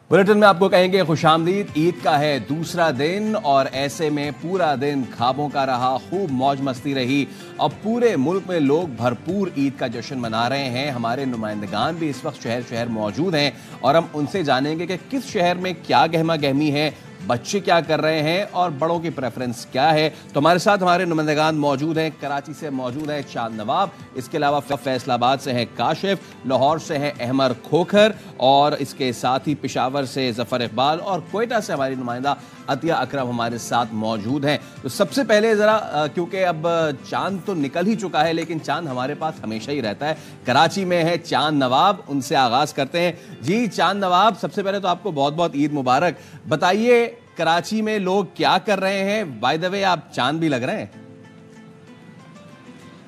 Bulletin में आपको कहेंगे खुशामदीद। ईद का है दूसरा दिन और ऐसे में पूरा दिन ख्वाबों का रहा, खूब मौज मस्ती रही। अब पूरे मुल्क में लोग भरपूर ईद का जश्न मना रहे हैं। हमारे नुमाइंदगान भी इस वक्त शहर शहर मौजूद हैं और हम उनसे जानेंगे कि किस शहर में क्या गहमा गहमी है, बच्चे क्या कर रहे हैं और बड़ों की प्रेफरेंस क्या है। तो हमारे साथ हमारे नुमाइंदगान मौजूद हैं। कराची से मौजूद है चांद नवाब, इसके अलावा फैसलाबाद से हैं काशिफ, लाहौर से हैं अहमर खोखर और इसके साथ ही पेशावर से जफर इकबाल और क्वेटा से हमारी नुमाइंदा अतिया अकरम हमारे साथ मौजूद हैं। तो सबसे पहले जरा क्योंकि अब चांद तो निकल ही चुका है लेकिन चांद हमारे पास हमेशा ही रहता है। कराची में है चांद नवाब, उनसे आगाज करते हैं। जी चांद नवाब, सबसे पहले तो आपको बहुत बहुत ईद मुबारक। बताइए कराची में लोग क्या कर रहे हैं? बाय द वे आप चांद भी लग रहे हैं।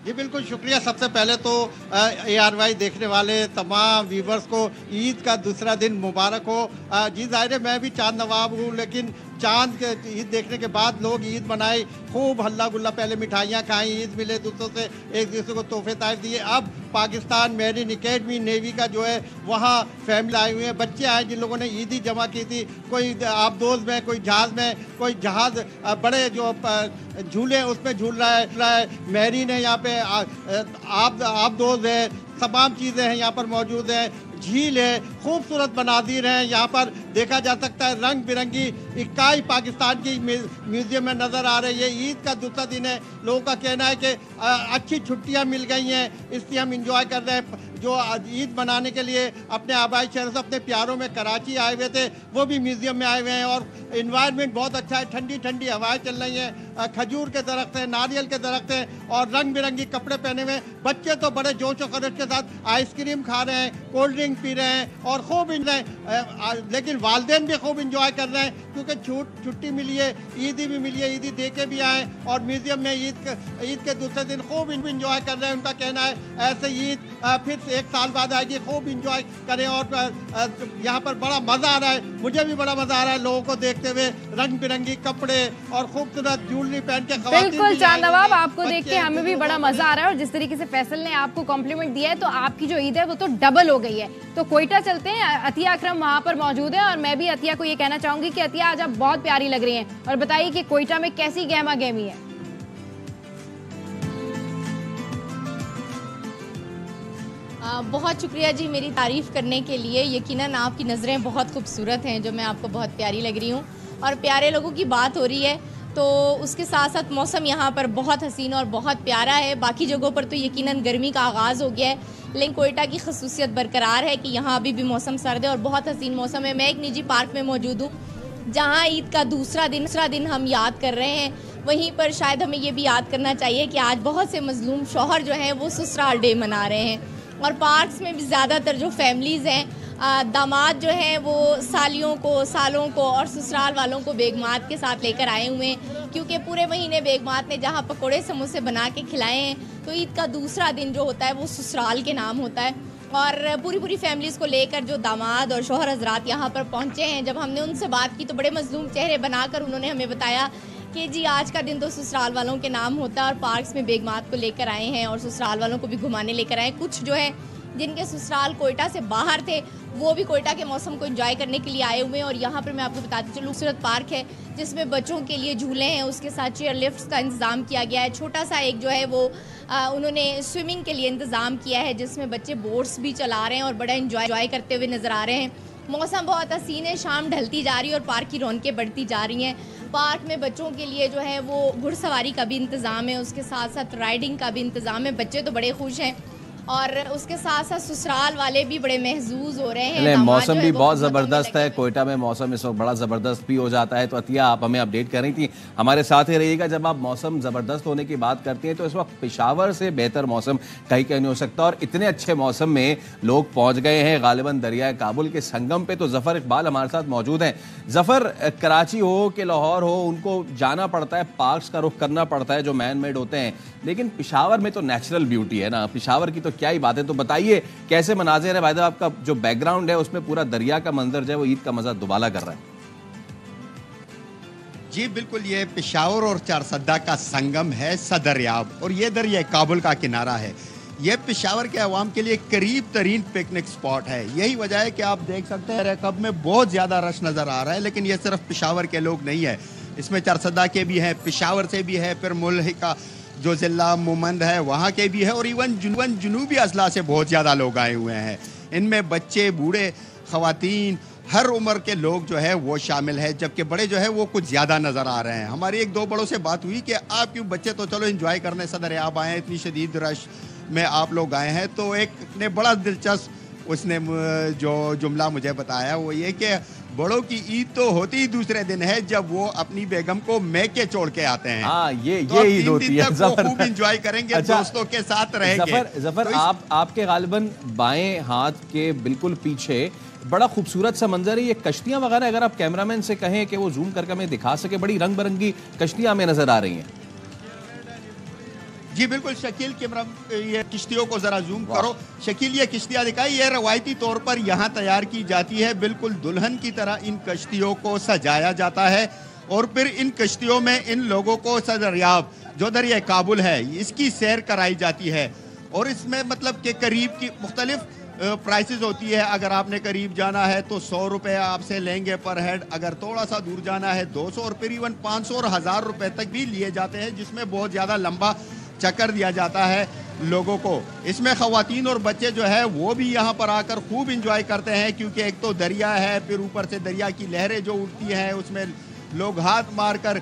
जी बिल्कुल, शुक्रिया। सबसे पहले तो ARY देखने वाले तमाम व्यूवर्स को ईद का दूसरा दिन मुबारक हो। जी जाहिर है मैं भी चांद नवाब हूँ, लेकिन चांद के ईद देखने के बाद लोग ईद मनाई, खूब हल्ला गुल्ला, पहले मिठाइयाँ खाई, ईद मिले, दूसरों से एक दूसरे को तोहफे ताइफ दिए। अब पाकिस्तान मेरीन एकेडमी नेवी का जो है वहाँ फैमिली आई हुई है, बच्चे आए जिन लोगों ने ईदी जमा की थी, कोई आबदोज में, कोई जहाज़ में, कोई जहाज़ बड़े जो झूले उसमें झूल रहा है। मेरीन है यहाँ पे, आबदोज है, तमाम चीज़ें हैं यहाँ पर मौजूद हैं। झील है, खूबसूरत मनाजिर हैं यहाँ पर देखा जा सकता है। रंग बिरंगी इक्काई पाकिस्तान की म्यूजियम में नज़र आ रही है। ईद का दूसरा दिन है, लोगों का कहना है कि अच्छी छुट्टियाँ मिल गई हैं, इसलिए हम इंजॉय कर रहे हैं। जो ईद मनाने के लिए अपने आबाई शहर से अपने प्यारों में कराची आए हुए थे, वो भी म्यूजियम में आए हुए हैं और इन्वायरमेंट बहुत अच्छा है, ठंडी ठंडी हवाएं चल रही हैं, खजूर के दरख्त हैं, नारियल के दरख्त हैं और रंग बिरंगी कपड़े पहने हुए बच्चे तो बड़े जोश और खरोश के साथ आइसक्रीम खा रहे हैं, कोल्ड ड्रिंक पी रहे हैं और खूब इंजॉय। लेकिन वालिदैन भी खूब इंजॉय कर रहे हैं क्योंकि छुट्टी मिली है, ईदी भी मिली है, ईदी दे के भी आए और म्यूजियम में ईद के दूसरे दिन खूब इंजॉय कर रहे हैं। उनका कहना है ऐसे ईद फिर से एक साल बाद आएगी, खूब इंजॉय करें और यहाँ पर बड़ा मजा आ रहा है। मुझे भी बड़ा मजा आ रहा है लोगों को देखते हुए, रंग बिरंगी कपड़े और खूबसूरत ज्वेलरी पहन के। बिल्कुल चांद नवाब, आपको देख के हमें भी बड़ा मजा आ रहा है और जिस तरीके से फैसल ने आपको कॉम्प्लीमेंट दिया है तो आपकी जो ईद है वो तो डबल हो गई है। तो क्वेटा चलते हैं, अतिया अकरम वहाँ पर मौजूद है और मैं भी अतिया को ये कहना चाहूंगी कि अतिया आज आप बहुत प्यारी लग रही हैं और बताइए कि क्वेटा में कैसी गहमा गहमी है। बहुत शुक्रिया जी मेरी तारीफ़ करने के लिए। यकीनन आपकी नज़रें बहुत खूबसूरत हैं जो मैं आपको बहुत प्यारी लग रही हूँ और प्यारे लोगों की बात हो रही है तो उसके साथ साथ मौसम यहाँ पर बहुत हसीन और बहुत प्यारा है। बाकी जगहों पर तो यकीनन गर्मी का आगाज़ हो गया है, लेकिन कोयटा की खसूसियत बरकरार है कि यहाँ अभी भी मौसम सर्द है और बहुत हसीन मौसम है। मैं एक निजी पार्क में मौजूद हूँ जहाँ ईद का दूसरा दिन हम याद कर रहे हैं। वहीं पर शायद हमें ये भी याद करना चाहिए कि आज बहुत से मजलूम शौहर जो हैं वो ससुराल डे मना रहे हैं और पार्क्स में भी ज़्यादातर जो फैमिलीज़ हैं, दामाद जो हैं वो सालियों को, सालों को और ससुराल वालों को बेगमात के साथ लेकर आए हुए हैं क्योंकि पूरे महीने बेगमात ने जहाँ पकोड़े समोसे बना के खिलाए हैं तो ईद का दूसरा दिन जो होता है वो ससुराल के नाम होता है। और पूरी फैमिलीज़ को लेकर जो दामाद और शौहर हजरात यहाँ पर पहुँचे हैं, जब हमने उनसे बात की तो बड़े मजलूम चेहरे बनाकर उन्होंने हमें बताया कि जी आज का दिन तो ससुराल वालों के नाम होता है और पार्क्स में बेगमात को लेकर आए हैं और ससुराल वालों को भी घुमाने लेकर आए। कुछ जो है जिनके ससुराल कोयटा से बाहर थे वो भी कोयटा के मौसम को एंजॉय करने के लिए आए हुए हैं और यहाँ पर मैं आपको बताती चलूँ खूबसूरत पार्क है जिसमें बच्चों के लिए झूले हैं, उसके साथ चेयर लिफ्ट्स का इंतज़ाम किया गया है। छोटा सा एक जो है वो उन्होंने स्विमिंग के लिए इंतज़ाम किया है जिसमें बच्चे बोट्स भी चला रहे हैं और बड़ा एंजॉय करते हुए नज़र आ रहे हैं। मौसम बहुत हसीन है, शाम ढलती जा रही है और पार्क की रौनकें बढ़ती जा रही हैं। पार्क में बच्चों के लिए जो है वो घुड़सवारी का भी इंतज़ाम है, उसके साथ साथ राइडिंग का भी इंतज़ाम है। बच्चे तो बड़े खुश हैं और उसके साथ साथ ससुराल वाले भी बड़े महजूज हो रहे हैं। मौसम भी बहुत ज़बरदस्त है, कोयटा में मौसम इस वक्त बड़ा ज़बरदस्त भी हो जाता है। तो अतिया आप हमें अपडेट कर रही थी, हमारे साथ ही रहिएगा। जब आप मौसम ज़बरदस्त होने की बात करती हैं तो इस वक्त पेशावर से बेहतर मौसम कहीं नहीं हो सकता और इतने अच्छे मौसम में लोग पहुँच गए हैं गालिबन दरिया काबुल के संगम पे। तो जफ़र इकबाल हमारे साथ मौजूद हैं। जफ़र, कराची हो कि लाहौर हो, उनको जाना पड़ता है, पार्क्स का रुख करना पड़ता है जो मैन मेड होते हैं, लेकिन पेशावर में तो नेचुरल ब्यूटी है ना, पेशावर की तो क्या ही बात है। तो बताइए कैसे मनाजिर है? भाई आपका जो बैकग्राउंड है उसमें पूरा दरिया का मंजर जो है वो ईद का मजा दुबाला कर रहा है। जी बिल्कुल, ये पेशावर और चारसद्दा का संगम है सदरियाब और ये दरिया काबुल का किनारा है। ये पेशावर के अवाम के लिए करीब तरीन पिकनिक स्पॉट है। यही वजह है कि आप देख सकते हैं रकब में बहुत ज़्यादा रश नज़र आ रहा है, लेकिन ये सिर्फ पेशावर के लोग नहीं है, इसमें चरसदा के भी हैं, पेशावर से भी है, फिर मुल्हिका जो ज़िला मोमंद है वहाँ के भी है, और इवन जुनूबी अजला से बहुत ज़्यादा लोग आए हुए हैं। इनमें बच्चे, बूढ़े, ख़वातीन, हर उम्र के लोग जो है वो शामिल है, जबकि बड़े जो है वो कुछ ज़्यादा नज़र आ रहे हैं। हमारी एक दो बड़ों से बात हुई कि आप क्यों, बच्चे तो चलो एंजॉय करने सदर आप आए हैं, इतनी शदीद रश में आप लोग आए हैं। तो एक ने बड़ा दिलचस्प उसने जो जुमला मुझे बताया वो ये कि बड़ों की ईद तो होती ही दूसरे दिन है जब वो अपनी बेगम को मैके छोड़ के आते हैं। हाँ, ये तो ईद होती है। वो खूब एंजॉय करेंगे, अच्छा, दोस्तों के साथ रहेंगे। जफर तो आपके गालिबन बाएं हाथ के बिल्कुल पीछे बड़ा खूबसूरत सा मंजर है, ये कश्तियां वगैरह, अगर आप कैमरामैन से कहें कि वो जूम करके हमें दिखा सके, बड़ी रंग बिरंगी कश्तियां हमें नजर आ रही हैं। जी बिल्कुल शकील, कैमरा ये किश्तियों को जरा जूम करो। शकील ये किश्तियाँ दिखाई, ये रवायती तौर पर यहाँ तैयार की जाती है, बिल्कुल दुल्हन की तरह इन कश्तियों को सजाया जाता है, और फिर इन कश्तियों में इन लोगों को सदरियाब जो दरिया काबुल है इसकी सैर कराई जाती है। और इसमें मतलब कि करीब की मुख्तलिफ प्राइसेस होती है। अगर आपने करीब जाना है तो 100 रुपये आपसे लेंगे पर हेड, अगर थोड़ा सा दूर जाना है 200, और फिर इवन 500 और 1000 रुपये तक भी लिए जाते हैं, जिसमें बहुत ज़्यादा लंबा चक्कर दिया जाता है लोगों को। इसमें ख़वातीन और बच्चे जो है वो भी यहाँ पर आकर खूब इंजॉय करते हैं, क्योंकि एक तो दरिया है, फिर ऊपर से दरिया की लहरें जो उठती हैं उसमें लोग हाथ मारकर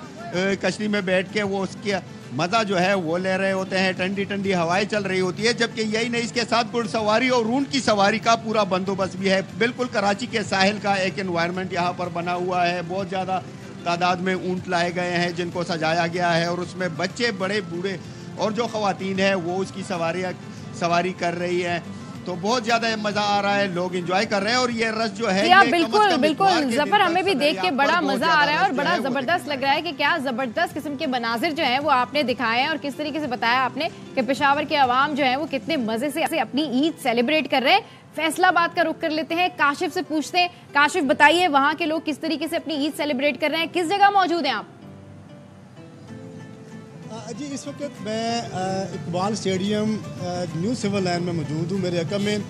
कश्ती में बैठ के वो उसके मज़ा जो है वो ले रहे होते हैं। ठंडी ठंडी हवाएं चल रही होती है। जबकि यही नहीं, इसके साथ घुड़सवारी और ऊंट की सवारी का पूरा बंदोबस्त भी है। बिल्कुल कराची के साहिल का एक एनवायरनमेंट यहाँ पर बना हुआ है। बहुत ज़्यादा तादाद में ऊंट लाए गए हैं जिनको सजाया गया है, और उसमें बच्चे, बड़े, बूढ़े और जो ख़वातीन है वो उसकी सवारी कर रही है। तो बहुत ज्यादा मजा आ रहा है, लोग एंजॉय कर रहे हैं। और ये रस जो है ये बिल्कुल बिल्कुल जफर, हमें भी देख के बड़ा मजा आ रहा है और बड़ा जबरदस्त लग रहा है कि क्या जबरदस्त किस्म के मनाजिर जो है वो आपने दिखाए हैं, और किस तरीके से बताया आपने कि पेशावर के अवाम जो है वो कितने मजे से अपनी ईद सेलिब्रेट कर रहे हैं। फैसलाबाद का रुख कर लेते हैं, काशिफ से पूछते हैं। काशिफ बताइए, वहाँ के लोग किस तरीके से अपनी ईद सेलिब्रेट कर रहे हैं, किस जगह मौजूद हैं आप? जी इस वक्त मैं Iqbal stadium new civil line में मौजूद हूँ। मेरे हक़ में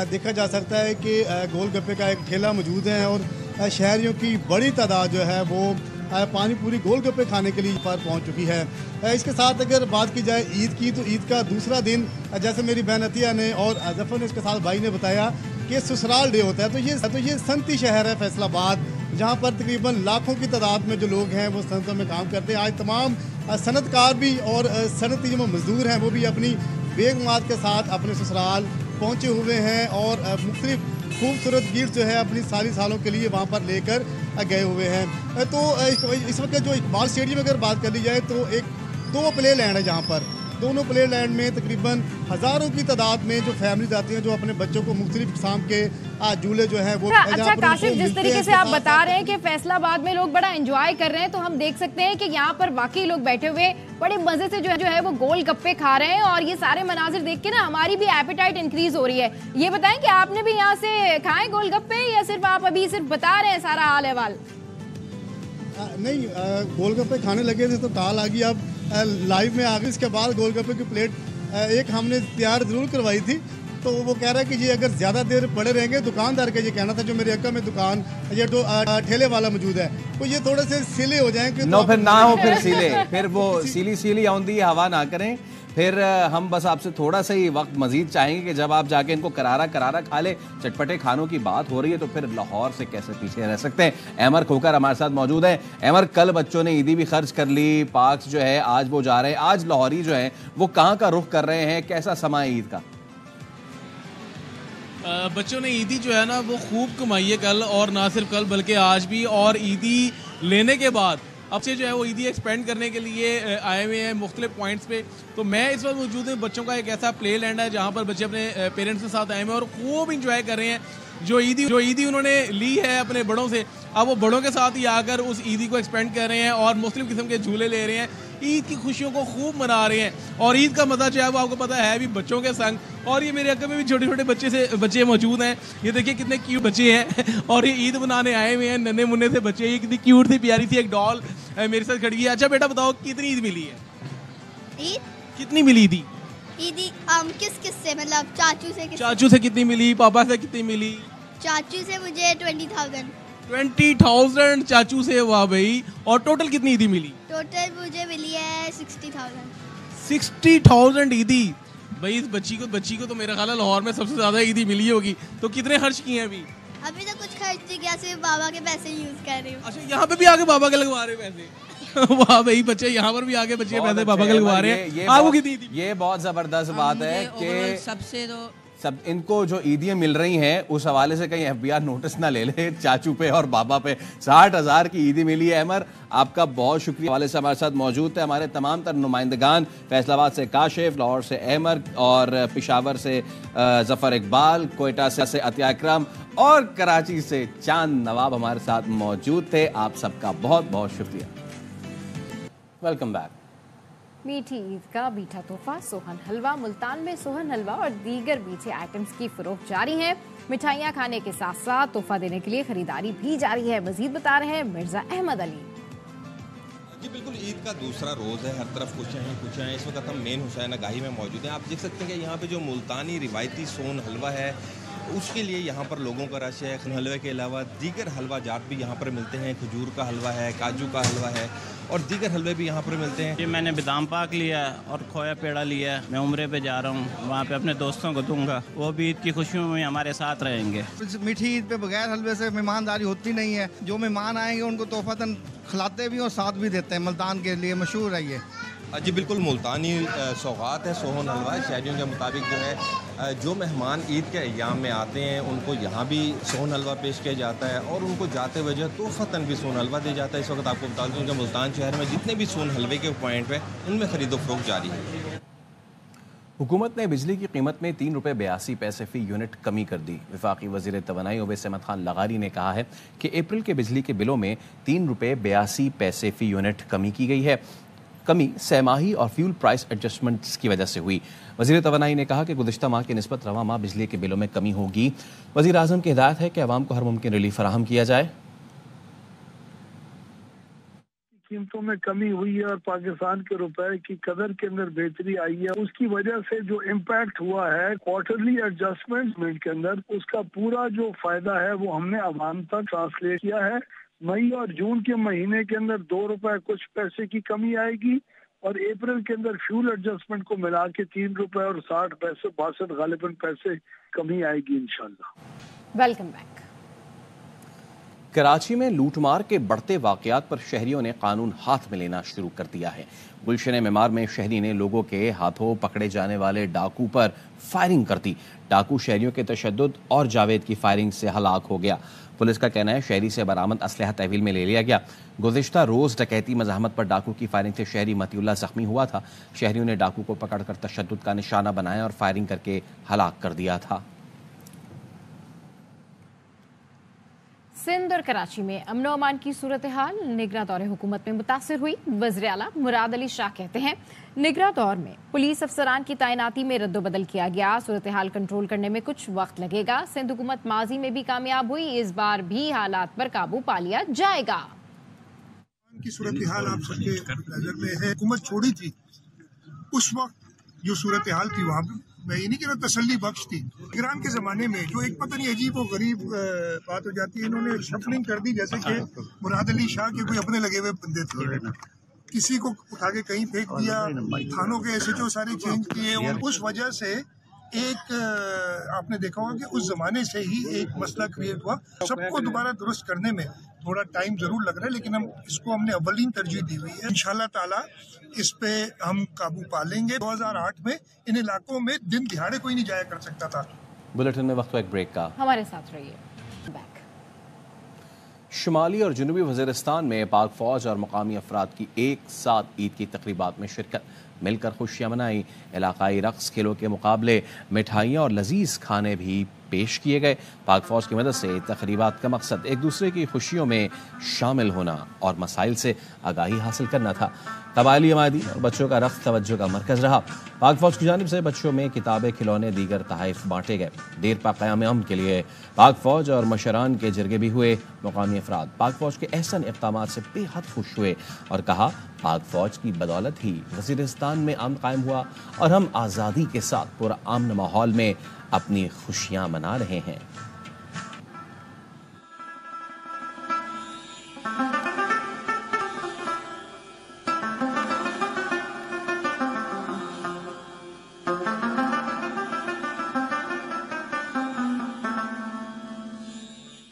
देखा जा सकता है कि गोलगप्पे का एक ठेला मौजूद है, और शहरियों की बड़ी तादाद जो है वो पानी पूरी गोलगप्पे खाने के लिए पर पहुँच चुकी है। इसके साथ अगर बात की जाए ईद की, तो ईद का दूसरा दिन, जैसे मेरी बहन अतिया ने और जफर ने उसके साथ भाई ने बताया कि ससुराल डे होता है। तो ये सनती शहर है फैसलाबाद, जहाँ पर तकरीबन लाखों की तादाद में जो लोग हैं वो सनतों में काम करते हैं। आज तमाम सनतकार भी और सनती जो मजदूर हैं वो भी अपनी बेगमात के साथ अपने ससुराल पहुँचे हुए हैं, और मुख्तलिफ खूबसूरत गिफ्ट जो है अपनी सालों के लिए वहाँ पर लेकर गए हुए हैं। तो इस वक्त जो इकबाल स्टेडियम अगर बात कर ली जाए तो दो प्ले लैंड है, जहाँ पर दोनों प्ले लैंड में तकरीबन हज़ारों की तादाद में जो फैमिलीज आती हैं, जो अपने बच्चों को मुख्तलिफ किस्म के झूले जो है वो। अच्छा काशिफ, जिस तरीके से आप बता रहे हैं कि फैसलाबाद में लोग बड़ा एंजॉय कर रहे हैं, तो हम देख सकते हैं कि यहाँ पर वाकई लोग बैठे हुए बड़े मजे से जो है वो गोल गप्पे खा रहे हैं, और ये सारे मनाजिर देख के ना हमारी भी एपेटाइट इंक्रीज हो रही है। ये बताएं कि आपने भी यहाँ से खाए गोल गप्पे, या सिर्फ आप अभी सिर्फ बता रहे हैं सारा हाल अहवाल? नहीं, गोलगप्पे खाने लगे थे तो कॉल आ गई, अब लाइव में आ गई। इसके बाद गोलगप्पे की प्लेट एक हमने तैयार जरूर करवाई थी, तो वो कह रहा है कि ये अगर ज़्यादा देर पड़े रहेंगे, दुकानदार का ये कहना था, जो मेरे हक़ में दुकान ये जो ठेले वाला मौजूद है, तो ये थोड़े से सीले हो जाएंगे। नो, फिर ना हो फिर सीले, फिर वो सीली आउंदी हवा ना करें। फिर हम बस आपसे थोड़ा सा ही वक्त मजीद चाहेंगे कि जब आप जाके इनको करारा खा ले। चटपटे खानों की बात हो रही है तो फिर लाहौर से कैसे पीछे रह सकते हैं। अहमर खोकर हमारे साथ मौजूद है। अहमर, कल बच्चों ने ईदी भी खर्च कर ली, पार्क्स जो है आज वो जा रहे हैं, आज लाहौरी जो है वो कहाँ का रुख कर रहे हैं, कैसा समा है ईद का? बच्चों ने ईदी जो है ना वो खूब कमाई है कल, और ना सिर्फ कल बल्कि आज भी। और ईदी लेने के बाद अब से जो है वो ईदी एक्सपेंड करने के लिए आए हुए हैं मुख्तलिफ पॉइंट्स पे। तो मैं इस वक्त मौजूद हूँ, बच्चों का एक ऐसा प्ले लैंड है जहाँ पर बच्चे अपने पेरेंट्स के साथ आए हुए हैं और खूब इंजॉय कर रहे हैं। जो ईदी उन्होंने ली है अपने बड़ों से, अब वो बड़ों के साथ ही आकर उस ईदी को एक्सपेंड कर रहे हैं और मुख्तलिफ किस्म के झूले ले रहे हैं, ईद की खुशियों को खूब मना रहे हैं। और ईद का मज़ा जो है वो आपको पता है भी बच्चों के संग, और ये मेरे हक़ में भी छोटे छोटे बच्चे मौजूद हैं। ये देखिए कितने क्यूट बच्चे हैं और ये ईद मनाने आए हुए हैं, नन्हे मुन्ने से बच्चे। ये कितनी क्यूट थी, प्यारी सी एक डॉल मेरे साथ खड़ी है। अच्छा बेटा बताओ, कितनी ईद मिली है? ईद कितनी मिली थी? ईदी किस से, मतलब चाचू से? चाचू से कितनी मिली, पापा से कितनी मिली? चाचू से मुझे 20,000। 20,000 चाचू से, वाह भाई। और टोटल कितनी ईदी मिली? टोटल मुझे मिली है 60,000। 60,000 ईदी भाई। इस बच्ची को तो मेरा ख्याल है लाहौर में सबसे ज्यादा ईदी मिली होगी। तो कितने खर्च किए हैं अभी तो कुछ खर्च नहीं किया, सिर्फ बाबा के पैसे यूज कर रही हूँ। अच्छा, यहाँ पे भी आके बाबा के लगवा रहे पैसे? वाह भाई, बच्चे यहाँ पर भी आगे बच्चे पैसे बाबा के लगवा रहे हैं। आपको कितनी ईदी? ये बहुत जबरदस्त बात है कि सबसे तो सब इनको जो ईदियाँ मिल रही हैं उस हवाले से कहीं FBI नोटिस ना ले ले चाचू पे और बाबा पे। 60,000 की ईदी मिली है। अमर, आपका बहुत शुक्रिया। हवाले से हमारे साथ मौजूद थे हमारे तमाम तर नुमाइंदगान। फैसलाबाद से काशिफ, लाहौर से अहमर और पेशावर से जफर इकबाल, कोयटा से अतिया अकरम और कराची से चांद नवाब हमारे साथ मौजूद थे। आप सबका बहुत बहुत शुक्रिया। Welcome back. मीठी ईद का मीठा तोहफा सोहन हलवा। मुल्तान में सोहन हलवा और दीगर मीठे आइटम्स की फरोख्त जारी है। मिठाइयाँ खाने के साथ साथ तोहफा देने के लिए खरीदारी भी जारी है। मजीद बता रहे हैं मिर्जा अहमद अली। जी बिल्कुल, ईद का दूसरा रोज़ है, हर तरफ कुछ हैं। इस वक्त हम मेन हुसैन आगाही में मौजूद हैं। आप देख सकते हैं कि यहाँ पे जो मुल्तानी रिवायती सोन हलवा है उसके लिए यहाँ पर लोगों का रश है। हलवे के अलावा दीगर हलवा जात भी यहाँ पर मिलते हैं। खजूर का हलवा है, काजू का हलवा है और दीगर हलवे भी यहाँ पर मिलते हैं। जी मैंने बादाम पाक लिया और खोया पेड़ा लिया है। मैं उम्रे पे जा रहा हूँ, वहाँ पे अपने दोस्तों को दूंगा, वो भी ईद की खुशियों में हमारे साथ रहेंगे। मीठी ईद पे बगैर हलवे से मेहमानदारी होती नहीं है। जो मेहमान आएंगे उनको तोहफतन खिलाते भी और साथ भी देते हैं। मुल्तान के लिए मशहूर है ये। जी बिल्कुल, मुल्तानी सौगात है, सोहन हलवा है। शहरियों के मुताबिक जो है जो मेहमान ईद के अय्याम में आते हैं उनको यहाँ भी सोहन हलवा पेश किया जाता है और उनको जाते हुए जो तोहफ़तन भी सोहन हलवा दिया जाता है। इस वक्त आपको बता दूँ कि मुल्तान शहर में जितने भी सोहन हलवे के पॉइंट है उनमें खरीदो फरोख्त जारी है। हुकूमत ने बिजली की कीमत में 3 रुपये 82 पैसे फ़ी यूनिट कमी कर दी। वफाकी वज़ीर तवानाई ओवैस अहमद खान लगारी ने कहा है कि अप्रैल के बिजली के बिलों में 3 रुपये 82 पैसे फ़ी यूनिट कमी की गई है। कमी सहमाही और फ्यूल प्राइस एडजस्टमेंट्स की वजह से हुई। वज़ीर तवानाई ने कहा कि गुज़िश्ता माह की निस्बत रवा माह बिजली के बिलों में कमी होगी। वज़ीर आज़म की हिदायत है कि अवाम को हर मुमकिन रिलीफ फराहम किया जाए। कीमतों में कमी हुई है और पाकिस्तान के रुपए की कदर के अंदर बेहतरी आई है। उसकी वजह से जो इम्पैक्ट हुआ है क्वार्टरली एडजस्टमेंट के अंदर, उसका पूरा जो फायदा है वो हमने अवाम तक ट्रांसलेट किया है। मई और जून के महीने के अंदर 2 रुपए कुछ पैसे की कमी आएगी और अप्रैल के अंदर फ्यूल एडजस्टमेंट को मिला के 3 रुपए और 60 पैसे 62 गालिबन पैसे कमी आएगी इंशाल्लाह। Welcome back. कराची में लूटमार के बढ़ते वाकयात पर शहरियों ने कानून हाथ में लेना शुरू कर दिया है। गुलशन मेमार में शहरी ने लोगों के हाथों पकड़े जाने वाले डाकू पर फायरिंग कर दी। डाकू शहरियों के तशद्दुद और जावेद की फायरिंग से हलाक हो गया। पुलिस का कहना है शहरी से बरामद असलहा तहवील में ले लिया गया। गुज़िश्ता रोज़ डकैती मज़ाहमत पर डाकू की फायरिंग से शहरी मतीउल्लाह जख्मी हुआ था। शहरियों ने डाकू को पकड़कर तशद्दुद का निशाना बनाया और फायरिंग करके हलाक कर दिया था। सिंध और कराची में अमनो अमान की सूरत हाल निगरां दौरे हुकूमत में मुतासिर हुई। वज़ीर आला मुराद अली शाह कहते हैं निगरां दौर में पुलिस अफसरान की तैनाती में रद्दोबदल किया गया। सूरत हाल कंट्रोल करने में कुछ वक्त लगेगा। सिंध हुकूमत माजी में भी कामयाब हुई, इस बार भी हालात पर काबू पा लिया जाएगा। की सूरत हाल आप सबके नजर में है। हुकूमत छोड़ी थी उस वक्त जो सूरत हाल थी वहाँ मैं ये नहीं कह रहा तसल्ली बख्श थी। ईरान के जमाने में जो एक पता नहीं अजीब और गरीब बात हो जाती है, इन्होंने शफलिंग कर दी जैसे कि मुराद अली शाह के कोई अपने लगे हुए बंदे थे। किसी को उठा के कहीं फेंक दिया, थानों के SHO सारे चेंज किए और उस वजह से एक आपने देखा होगा कि उस जमाने से ही एक मसला क्रिएट हुआ। सबको दोबारा दुरुस्त करने में थोड़ा टाइम जरूर लग रहा है, लेकिन हमने अव्वलीन तरजीह दी हुई है। इंशाल्लाह ताला इस पे हम काबू पा लेंगे। 2008 में इन इलाकों में दिन दिहाड़े कोई नहीं जाया कर सकता था। बुलेटिन में वक्त एक ब्रेक का, हमारे साथ रहिए। शुमाली और जनूबी वज़ीरिस्तान में पाक फौज और मकामी अफराद की एक साथ ईद की तकरीबात में शिरकत, मिलकर खुशियाँ मनाई। इलाकाई रक्स, खेलों के मुकाबले, मिठाइयाँ और लजीज खाने भी पेश किए गए। पाक फौज की मदद से तकरीबात का मकसद एक दूसरे की खुशियों में शामिल होना और मसाइल से आगाही हासिल करना था। कबायली आबादी और बच्चों का रफ्त तवज्जो का मरकज़ रहा। पाक फौज की जानिब से बच्चों में किताबें, खिलौने, दीगर तहाइफ बांटे गए। देर पा क़याम अमन के लिए पाक फौज और मशरान के जरगे भी हुए। मुकामी अफराद पाक फौज के एहसन इक़दामात से बेहद खुश हुए और कहा, पाक फौज की बदौलत ही वज़ीरिस्तान में अमन कायम हुआ और हम आज़ादी के साथ पूरा अमन माहौल में अपनी खुशियाँ मना रहे हैं।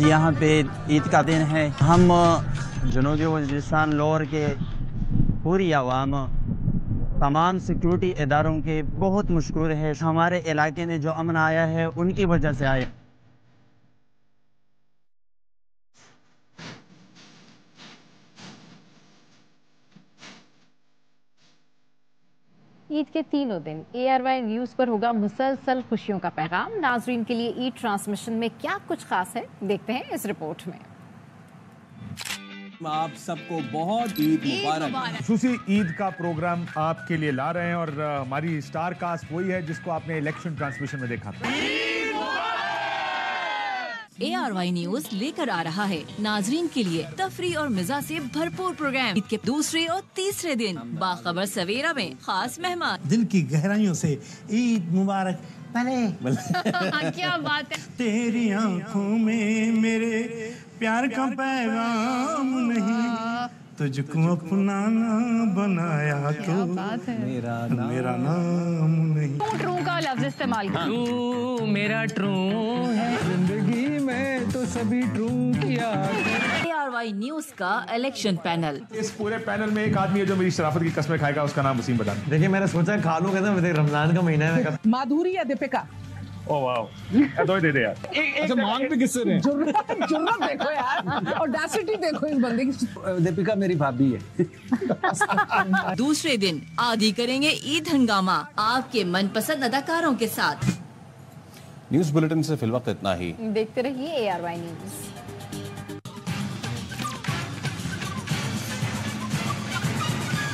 यहाँ पे ईद का दिन है। हम जनूबी वज़ीरिस्तान लाहौर के पूरी आवाम तमाम सिक्योरिटी इदारों के बहुत मशकूर है। हमारे इलाके में जो अमन आया है उनकी वजह से आया। ईद के तीनों दिन ARY न्यूज पर होगा मुसलसल खुशियों का पैगाम। नाजरीन के लिए ईद ट्रांसमिशन में क्या कुछ खास है, देखते हैं इस रिपोर्ट में। आप सबको बहुत ईद मुबारक। खुसूसी ईद का प्रोग्राम आपके लिए ला रहे हैं और हमारी स्टार कास्ट वही है जिसको आपने इलेक्शन ट्रांसमिशन में देखा था। ARY न्यूज लेकर आ रहा है नाजरीन के लिए तफरी और मिजाज से भरपूर प्रोग्राम। ईद के दूसरे और तीसरे दिन बाखबर सवेरा में खास मेहमान। दिल की गहराइयों से ईद मुबारक। क्या बात है। तेरी आंखों में मेरे प्यार का पैगाम नहीं, तुझको अपना ना बनाया तो मेरा नाम नहीं। ट्रू का लफ्ज इस्तेमाल कर। ट्रू मेरा ट्रू है, जिंदगी में तो सभी ट्रू किया। ARY न्यूज का इलेक्शन पैनल। इस पूरे पैनल में एक आदमी है जो मेरी शराफत की कसमें खाएगा, उसका नाम वसीम बता। देखिए मैंने सोचा खा लूंगा ना, रमजान का महीना है। माधुरी या दीपिका? ओह वाह, दो दे दे यार। अच्छा मांग पे किससे रहे? जुर्रत देखो यार, ऑडेसिटी देखो इस बंदे की। दीपिका मेरी भाभी है। दूसरे दिन आदि करेंगे ईद हंगामा आपके मनपसंद अदाकारों के साथ। न्यूज़ बुलेटिन से फिलवक्त इतना ही। देखते रहिए ARY न्यूज।